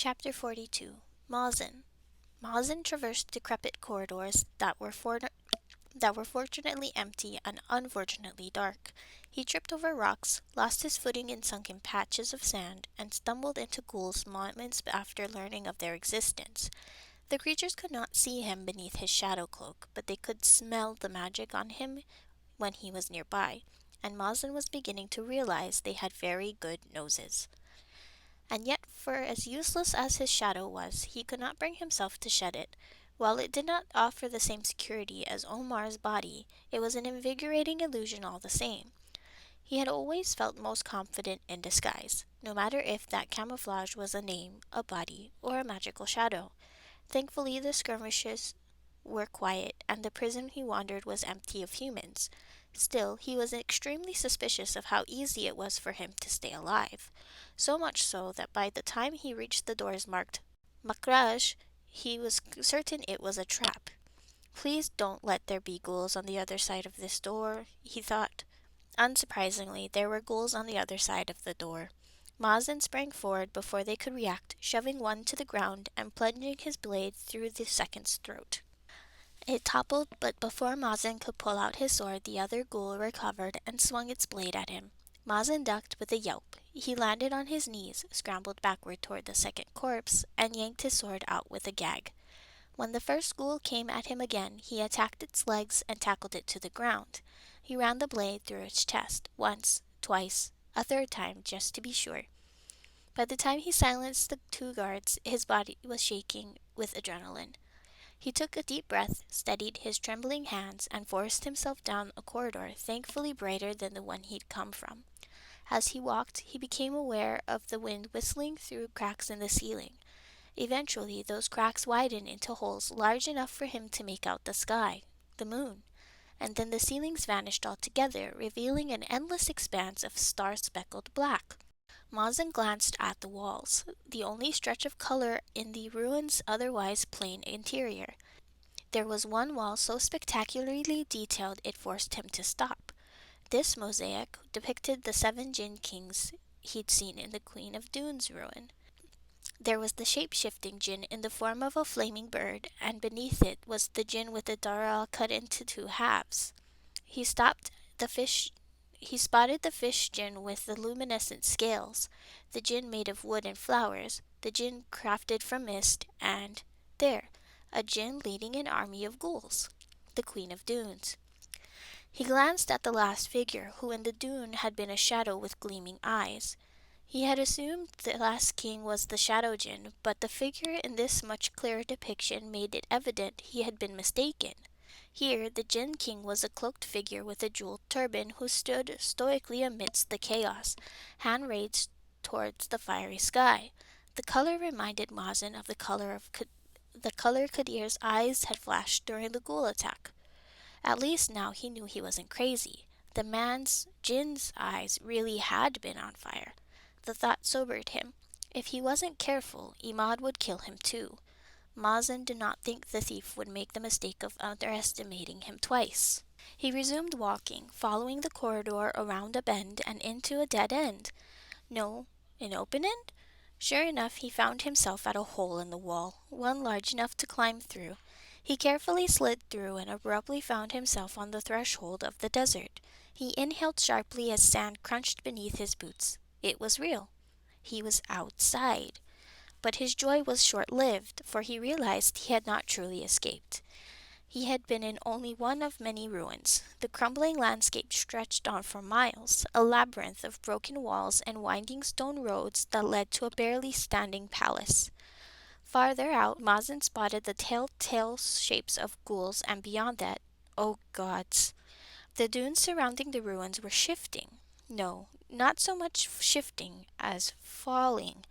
Chapter 42 Mazen Mazen traversed decrepit corridors that were fortunately empty and unfortunately dark. He tripped over rocks, lost his footing in sunken patches of sand, and stumbled into ghouls moments after learning of their existence. The creatures could not see him beneath his shadow cloak, but they could smell the magic on him when he was nearby, and Mazen was beginning to realize they had very good noses. And yet, for as useless as his shadow was, he could not bring himself to shed it. While it did not offer the same security as Omar's body, it was an invigorating illusion all the same. He had always felt most confident in disguise, no matter if that camouflage was a name, a body, or a magical shadow. Thankfully, the skirmishes were quiet, and the prison he wandered was empty of humans. Still, he was extremely suspicious of how easy it was for him to stay alive. So much so that by the time he reached the doors marked Makraj, he was certain it was a trap. Please don't let there be ghouls on the other side of this door, he thought. Unsurprisingly, there were ghouls on the other side of the door. Mazen sprang forward before they could react, shoving one to the ground and plunging his blade through the second's throat. It toppled, but before Mazen could pull out his sword, the other ghoul recovered and swung its blade at him. Mazen ducked with a yelp. He landed on his knees, scrambled backward toward the second corpse, and yanked his sword out with a gag. When the first ghoul came at him again, he attacked its legs and tackled it to the ground. He ran the blade through its chest, once, twice, a third time, just to be sure. By the time he silenced the two guards, his body was shaking with adrenaline. He took a deep breath, steadied his trembling hands, and forced himself down a corridor thankfully brighter than the one he'd come from. As he walked, he became aware of the wind whistling through cracks in the ceiling. Eventually, those cracks widened into holes large enough for him to make out the sky, the moon, and then the ceilings vanished altogether, revealing an endless expanse of star-speckled black. Mazen glanced at the walls, the only stretch of color in the ruin's otherwise plain interior. There was one wall so spectacularly detailed it forced him to stop. This mosaic depicted the 7 Jinn kings he'd seen in the Queen of Dune's ruin. There was the shape-shifting Jinn in the form of a flaming bird, and beneath it was the Jinn with the Dara cut into 2 halves. He spotted the fish Jinn with the luminescent scales, the Jinn made of wood and flowers, the Jinn crafted from mist, and there, a Jinn leading an army of ghouls, the Queen of Dunes. He glanced at the last figure, who in the dune had been a shadow with gleaming eyes. He had assumed the last king was the shadow Jinn, but the figure in this much clearer depiction made it evident he had been mistaken. Here, the Jinn king was a cloaked figure with a jeweled turban who stood stoically amidst the chaos, hand raised towards the fiery sky. The color reminded Mazen of the color Kadir's eyes had flashed during the ghoul attack. At least now he knew he wasn't crazy. The man's, Jinn's, eyes really had been on fire. The thought sobered him. If he wasn't careful, Imad would kill him too. Mazen did not think the thief would make the mistake of underestimating him twice. He resumed walking, following the corridor around a bend and into a dead end. No, an open end? Sure enough, he found himself at a hole in the wall, one large enough to climb through. He carefully slid through and abruptly found himself on the threshold of the desert. He inhaled sharply as sand crunched beneath his boots. It was real. He was outside. But his joy was short-lived, for he realized he had not truly escaped. He had been in only one of many ruins. The crumbling landscape stretched on for miles, a labyrinth of broken walls and winding stone roads that led to a barely standing palace. Farther out, Mazen spotted the telltale shapes of ghouls, and beyond that, oh gods! The dunes surrounding the ruins were shifting. No, not so much shifting as falling.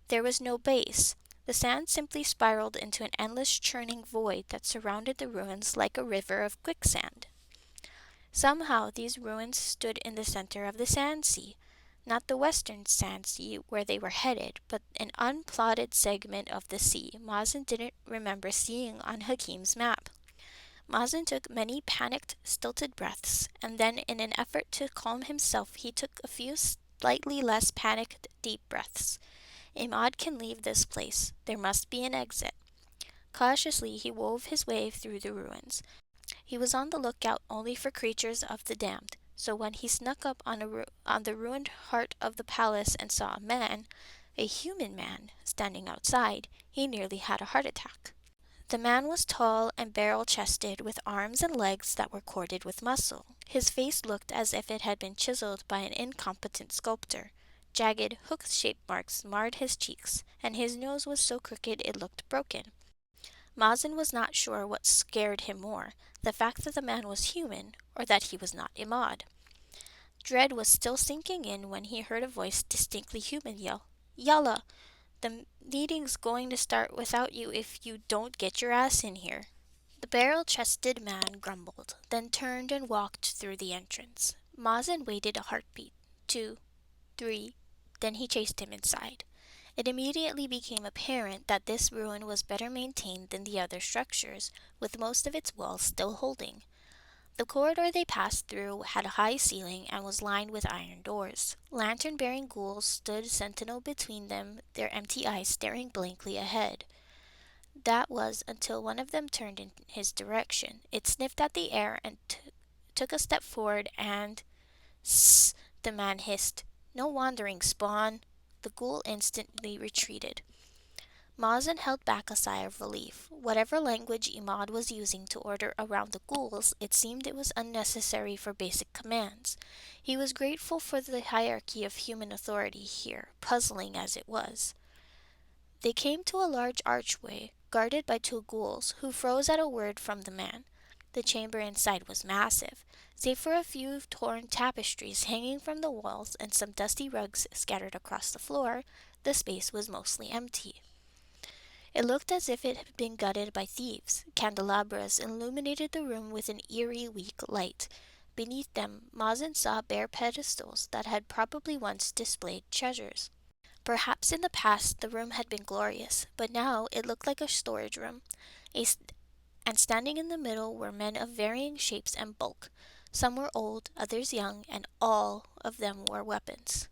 There was no base. The sand simply spiraled into an endless churning void that surrounded the ruins like a river of quicksand. Somehow these ruins stood in the center of the sand sea. Not the western sand sea where they were headed, but an unplotted segment of the sea Mazen didn't remember seeing on Hakim's map. Mazen took many panicked, stilted breaths, and then in an effort to calm himself he took a few slightly less panicked deep breaths. Imad can leave this place. There must be an exit. Cautiously, he wove his way through the ruins. He was on the lookout only for creatures of the damned, so when he snuck up on the ruined heart of the palace and saw a human man, standing outside, he nearly had a heart attack. The man was tall and barrel-chested, with arms and legs that were corded with muscle. His face looked as if it had been chiseled by an incompetent sculptor. Jagged, hook-shaped marks marred his cheeks, and his nose was so crooked it looked broken. Mazen was not sure what scared him more, the fact that the man was human, or that he was not Imad. Dread was still sinking in when he heard a voice distinctly human yell, "Yalla! The meeting's going to start without you if you don't get your ass in here." The barrel-chested man grumbled, then turned and walked through the entrance. Mazen waited a heartbeat, 2, 3, then he chased him inside. It immediately became apparent that this ruin was better maintained than the other structures, with most of its walls still holding. The corridor they passed through had a high ceiling and was lined with iron doors. Lantern-bearing ghouls stood sentinel between them, their empty eyes staring blankly ahead. That was until one of them turned in his direction. It sniffed at the air and took a step forward and... "Sss!" the man hissed. "No wandering, spawn!" The ghoul instantly retreated. Mazen held back a sigh of relief. Whatever language Imad was using to order around the ghouls, it seemed it was unnecessary for basic commands. He was grateful for the hierarchy of human authority here, puzzling as it was. They came to a large archway, guarded by two ghouls, who froze at a word from the man. The chamber inside was massive. Save for a few torn tapestries hanging from the walls and some dusty rugs scattered across the floor, the space was mostly empty. It looked as if it had been gutted by thieves. Candelabras illuminated the room with an eerie, weak light. Beneath them, Mazen saw bare pedestals that had probably once displayed treasures. Perhaps in the past the room had been glorious, but now it looked like a storage room. And standing in the middle were men of varying shapes and bulk. Some were old, others young, and all of them wore weapons.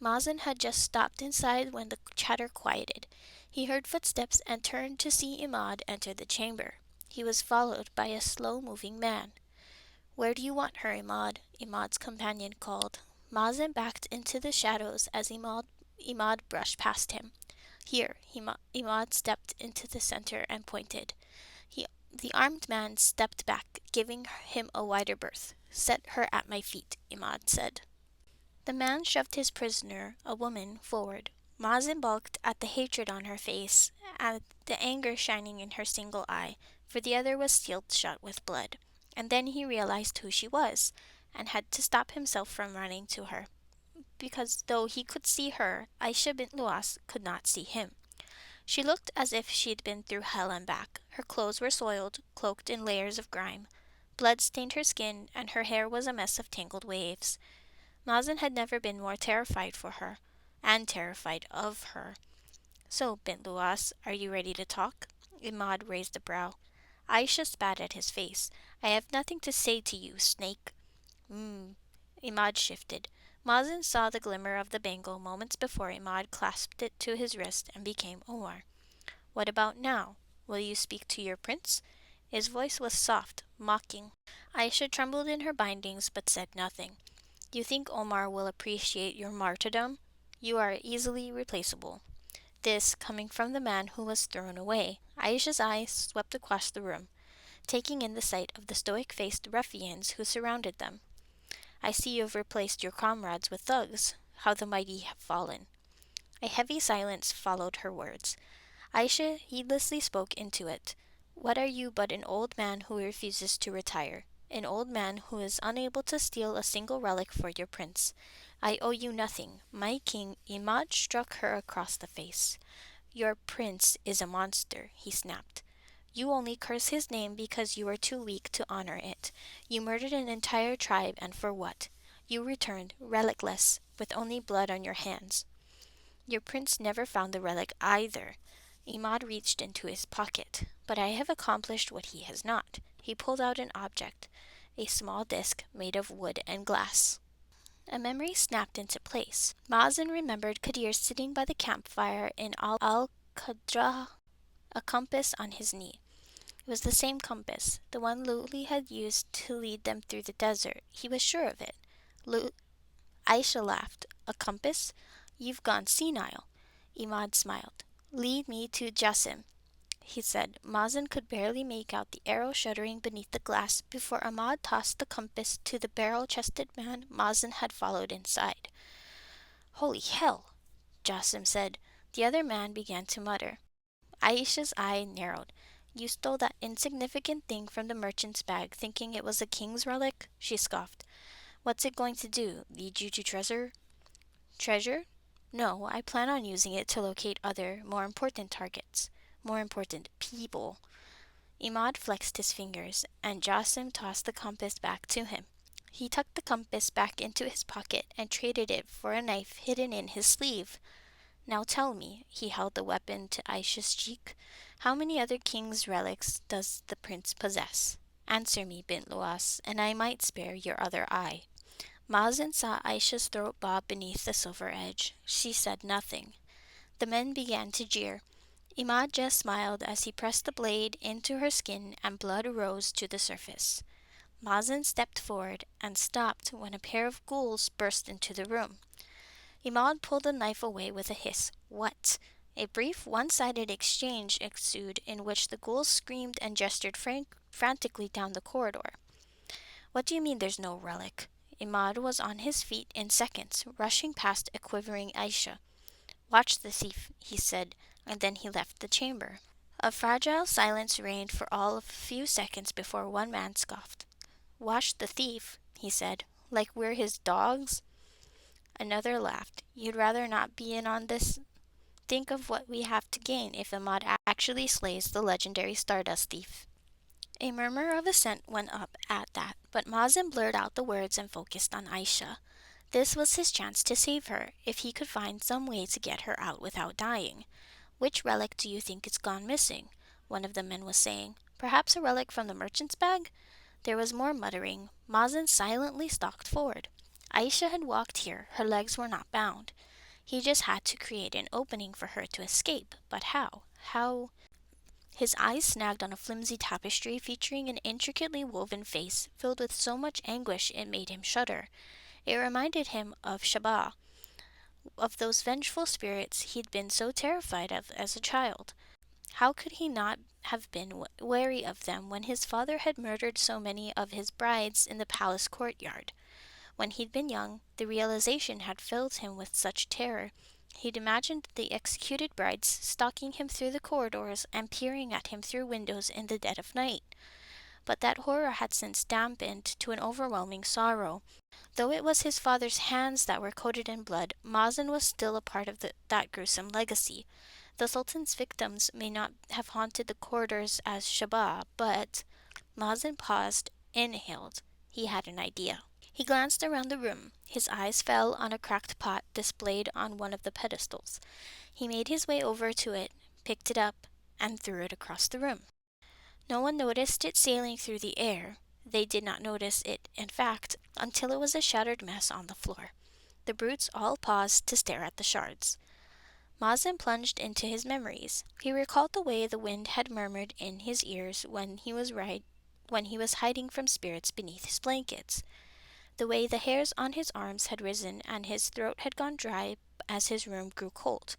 Mazen had just stopped inside when the chatter quieted. He heard footsteps and turned to see Imad enter the chamber. He was followed by a slow-moving man. "Where do you want her, Imad?" Imad's companion called. Mazen backed into the shadows as Imad brushed past him. "Here." Imad stepped into the center and pointed. The armed man stepped back, giving him a wider berth. "Set her at my feet," Imad said. The man shoved his prisoner, a woman, forward. Mazen balked at the hatred on her face, at the anger shining in her single eye, for the other was sealed shut with blood. And then he realized who she was, and had to stop himself from running to her, because though he could see her, Aisha bint Luas could not see him. She looked as if she'd been through hell and back. Her clothes were soiled, cloaked in layers of grime. Blood stained her skin, and her hair was a mess of tangled waves. Mazen had never been more terrified for her, and terrified of her. "So, Bint Luas, are you ready to talk?" Imad raised a brow. Aisha spat at his face. "I have nothing to say to you, snake." Imad shifted. Mazen saw the glimmer of the bangle moments before Imad clasped it to his wrist and became Omar. "What about now? Will you speak to your prince?" His voice was soft, mocking. Aisha trembled in her bindings but said nothing. "You think Omar will appreciate your martyrdom? You are easily replaceable." This coming from the man who was thrown away. Aisha's eyes swept across the room, taking in the sight of the stoic-faced ruffians who surrounded them. "I see you have replaced your comrades with thugs. How the mighty have fallen." A heavy silence followed her words. Aisha heedlessly spoke into it. "What are you but an old man who refuses to retire? An old man who is unable to steal a single relic for your prince. I owe you nothing. My king..." Imad struck her across the face. "Your prince is a monster," he snapped. "You only curse his name because you are too weak to honor it. You murdered an entire tribe, and for what? You returned, relicless, with only blood on your hands. Your prince never found the relic either." Imad reached into his pocket. "But I have accomplished what he has not." He pulled out an object, a small disc made of wood and glass. A memory snapped into place. Mazen remembered Kadir sitting by the campfire in Al-Qadra, a compass on his knee. It was the same compass, the one Luli had used to lead them through the desert. He was sure of it. Aisha laughed. A compass? You've gone senile. Imad smiled. Lead me to Jassim, he said. Mazen could barely make out the arrow shuddering beneath the glass before Ahmad tossed the compass to the barrel-chested man Mazen had followed inside. Holy hell, Jassim said. The other man began to mutter. Aisha's eye narrowed. You stole that insignificant thing from the merchant's bag, thinking it was a king's relic? She scoffed. What's it going to do? Lead you to treasure? Treasure? No, I plan on using it to locate other, more important targets. More important people. Imad flexed his fingers, and Jassim tossed the compass back to him. He tucked the compass back into his pocket and traded it for a knife hidden in his sleeve. Now tell me, he held the weapon to Aisha's cheek, how many other king's relics does the prince possess? Answer me, Bint Luas, and I might spare your other eye. Mazen saw Aisha's throat bob beneath the silver edge. She said nothing. The men began to jeer. Imad just smiled as he pressed the blade into her skin and blood rose to the surface. Mazen stepped forward and stopped when a pair of ghouls burst into the room. Imad pulled the knife away with a hiss. What? A brief one-sided exchange ensued in which the ghouls screamed and gestured frantically down the corridor. What do you mean there's no relic? Imad was on his feet in seconds, rushing past a quivering Aisha. Watch the thief, he said, and then he left the chamber. A fragile silence reigned for all of a few seconds before one man scoffed. Watch the thief, he said, like we're his dogs? Another laughed. You'd rather not be in on this? Think of what we have to gain if Imad actually slays the legendary Stardust Thief. A murmur of assent went up at that, but Mazen blurred out the words and focused on Aisha. This was his chance to save her, if he could find some way to get her out without dying. Which relic do you think is gone missing? One of the men was saying. Perhaps a relic from the merchant's bag? There was more muttering. Mazen silently stalked forward. Aisha had walked here. Her legs were not bound. He just had to create an opening for her to escape. But how? How? His eyes snagged on a flimsy tapestry featuring an intricately woven face filled with so much anguish it made him shudder. It reminded him of Shabah, of those vengeful spirits he'd been so terrified of as a child. How could he not have been wary of them when his father had murdered so many of his brides in the palace courtyard? When he'd been young, the realization had filled him with such terror. He'd imagined the executed brides stalking him through the corridors and peering at him through windows in the dead of night. But that horror had since dampened to an overwhelming sorrow. Though it was his father's hands that were coated in blood, Mazen was still a part of that gruesome legacy. The Sultan's victims may not have haunted the corridors as Shabah, but... Mazen paused, inhaled. He had an idea. He glanced around the room. His eyes fell on a cracked pot displayed on one of the pedestals. He made his way over to it, picked it up, and threw it across the room. No one noticed it sailing through the air. They did not notice it, in fact, until it was a shattered mess on the floor. The brutes all paused to stare at the shards. Mazen plunged into his memories. He recalled the way the wind had murmured in his ears when he was hiding from spirits beneath his blankets, the way the hairs on his arms had risen and his throat had gone dry as his room grew cold.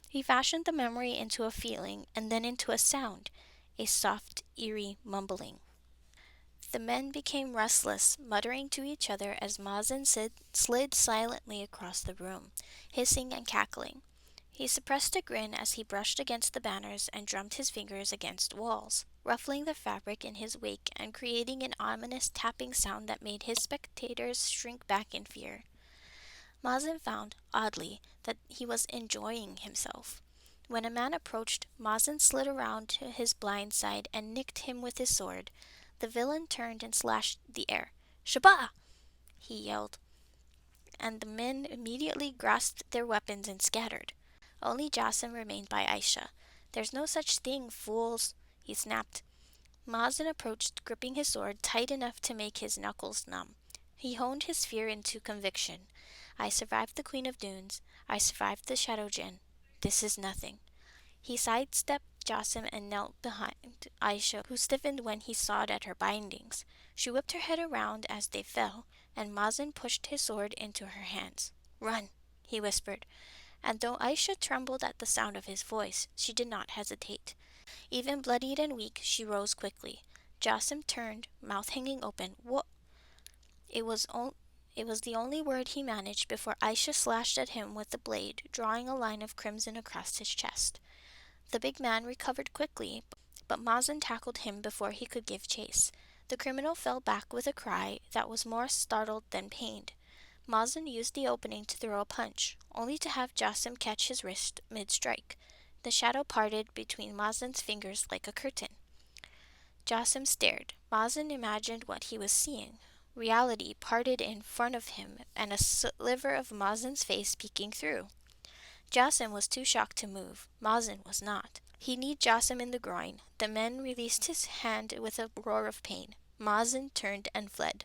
He fashioned the memory into a feeling and then into a sound, a soft, eerie mumbling. The men became restless, muttering to each other as Mazen slid silently across the room, hissing and cackling. He suppressed a grin as he brushed against the banners and drummed his fingers against walls, ruffling the fabric in his wake and creating an ominous tapping sound that made his spectators shrink back in fear. Mazen found, oddly, that he was enjoying himself. When a man approached, Mazen slid around to his blind side and nicked him with his sword. The villain turned and slashed the air. "Shabah!" he yelled, and the men immediately grasped their weapons and scattered. Only Jassim remained by Aisha. "There's no such thing, fools," he snapped. Mazen approached, gripping his sword tight enough to make his knuckles numb. He honed his fear into conviction. I survived the Queen of Dunes. I survived the Shadow Djinn. This is nothing. He sidestepped Jassim and knelt behind Aisha, who stiffened when he sawed at her bindings. She whipped her head around as they fell, and Mazen pushed his sword into her hands. "Run," he whispered, and though Aisha trembled at the sound of his voice, she did not hesitate. Even bloodied and weak, she rose quickly. Jassim turned, mouth hanging open. "What?" It was the only word he managed before Aisha slashed at him with the blade, drawing a line of crimson across his chest. The big man recovered quickly, but Mazen tackled him before he could give chase. The criminal fell back with a cry that was more startled than pained. Mazen used the opening to throw a punch, only to have Jassim catch his wrist mid-strike. The shadow parted between Mazen's fingers like a curtain. Jassim stared. Mazen imagined what he was seeing. Reality parted in front of him, and a sliver of Mazen's face peeking through. Jassim was too shocked to move. Mazen was not. He kneed Jassim in the groin. The man released his hand with a roar of pain. Mazen turned and fled.